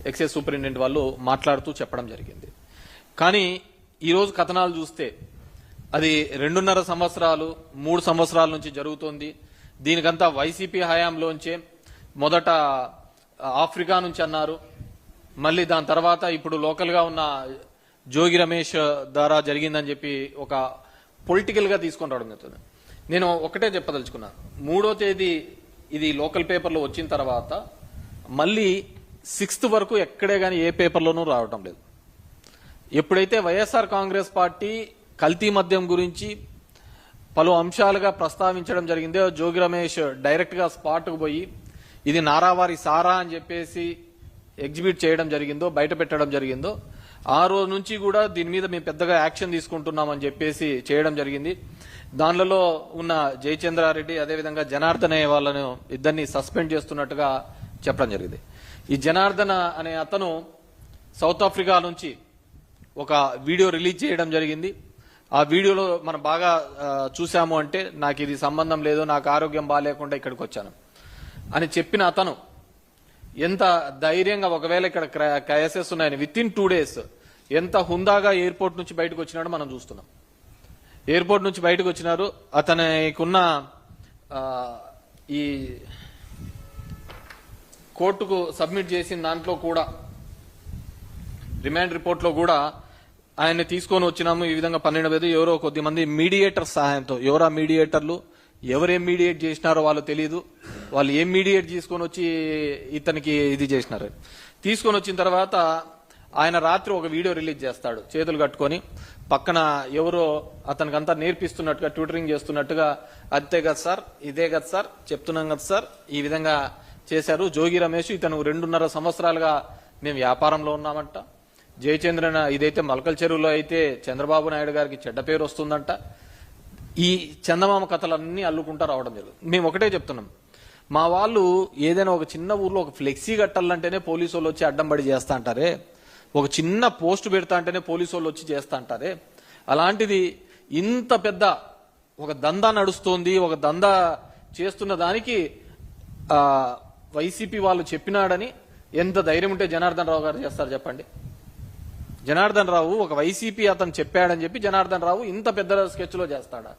Excise superintendent వాళ్ళు మాట్లాడుతూ చెప్పడం జరిగింది. కానీ ఈరోజు కథనాలు చూస్తే అది 2.5 సంవత్సరాలు 3 సంవత్సరాల నుంచి జరుగుతోంది. దీనికంతా వైసీపీ హయాంలోంచే మొదట ఆఫ్రికా నుంచి అన్నారు, మళ్ళీ దాని తర్వాత ఇప్పుడు లోకల్గా ఉన్న జోగి రమేష్ ద్వారా జరిగిందని చెప్పి ఒక పొలిటికల్గా తీసుకొని రావడం జరుగుతుంది. నేను ఒకటే చెప్పదలుచుకున్నా, 3వ తేదీ ఇది లోకల్ పేపర్లో వచ్చిన తర్వాత మళ్ళీ 6th వరకు ఎక్కడే కానీ ఏ పేపర్లోనూ రావటం లేదు. ఎప్పుడైతే వైఎస్ఆర్ కాంగ్రెస్ పార్టీ కల్తీ మద్యం గురించి పలు అంశాలుగా ప్రస్తావించడం జరిగిందో, జోగి రమేష్ డైరెక్ట్గా స్పాట్కు పోయి ఇది నారావారి సారా అని చెప్పేసి ఎగ్జిబిట్ చేయడం జరిగిందో, బయట పెట్టడం జరిగిందో, ఆ రోజు నుంచి కూడా దీని మీద మేము పెద్దగా యాక్షన్ తీసుకుంటున్నామని చెప్పేసి చేయడం జరిగింది. దానిలో ఉన్న జయచంద్రారెడ్డి అదేవిధంగా జనార్దన్ అనే వాళ్ళను ఇద్దరిని సస్పెండ్ చేస్తున్నట్టుగా చెప్పడం జరిగింది. ఈ జనార్దన్ అనే అతను సౌత్ ఆఫ్రికా నుంచి ఒక వీడియో రిలీజ్ చేయడం జరిగింది. ఆ వీడియోలో మనం బాగా చూసాము అంటే, నాకు ఇది సంబంధం లేదు, నాకు ఆరోగ్యం బాగాలేకుండా ఇక్కడికి వచ్చాను అని చెప్పిన అతను ఎంత ధైర్యంగా, ఒకవేళ ఇక్కడ కేసెస్ ఉన్నాయని వితిన్ 2 days ఎంత హుందాగా ఎయిర్పోర్ట్ నుంచి బయటకు వచ్చినాడో మనం చూస్తున్నాం. ఎయిర్పోర్ట్ నుంచి బయటకు వచ్చినారు. అతనికున్న ఈ కోర్టుకు సబ్మిట్ చేసిన దాంట్లో కూడా, రిమాండ్ రిపోర్ట్లో కూడా ఆయన్ని తీసుకొని వచ్చినాము. ఈ విధంగా 12 ఎవరో కొద్దిమంది మీడియేటర్ సహాయంతో, ఎవరా మీడియేటర్లు, ఎవరేం మీడియేట్ చేసినారో వాళ్ళు తెలియదు, వాళ్ళు ఏం మీడియేట్ తీసుకొని వచ్చి ఇతనికి ఇది చేసినారు. తీసుకొని వచ్చిన తర్వాత ఆయన రాత్రి ఒక వీడియో రిలీజ్ చేస్తాడు, చేతులు కట్టుకొని పక్కన ఎవరో అతనికంతా నేర్పిస్తున్నట్టుగా, ట్యూటరింగ్ చేస్తున్నట్టుగా, అంతే కదా సార్, ఇదే కదా సార్, చెప్తున్నాం కదా సార్, ఈ విధంగా చేశారు. జోగి రమేష్ ఇతను 2.5 సంవత్సరాలుగా మేము వ్యాపారంలో ఉన్నామంట. జయచంద్రన్ ఇదైతే మలకల్ చెరువులో అయితే చంద్రబాబు నాయుడు గారికి చెడ్డ పేరు వస్తుందంట. ఈ చందమామ కథలన్నీ అల్లుకుంటా రావడం జరుగుతుంది. మేము ఒకటే చెప్తున్నాం, మా వాళ్ళు ఏదైనా ఒక చిన్న ఊర్లో ఒక ఫ్లెక్సీ కట్టాలంటేనే పోలీసు వాళ్ళు వచ్చి అడ్డం పడి చేస్తా అంటారే, ఒక చిన్న పోస్ట్ పెడతా అంటేనే పోలీసు వాళ్ళు వచ్చి చేస్తా అంటారే, అలాంటిది ఇంత పెద్ద ఒక దందా నడుస్తోంది, ఒక దందా చేస్తున్న దానికి వైసీపీ వాళ్ళు చెప్పినాడని ఎంత ధైర్యం ఉంటే జనార్దన్ రావు గారు చేస్తారు చెప్పండి. జనార్దన్ రావు ఒక వైసీపీ అతను చెప్పాడని చెప్పి జనార్దన్ రావు ఇంత పెద్ద స్కెచ్లో చేస్తాడా?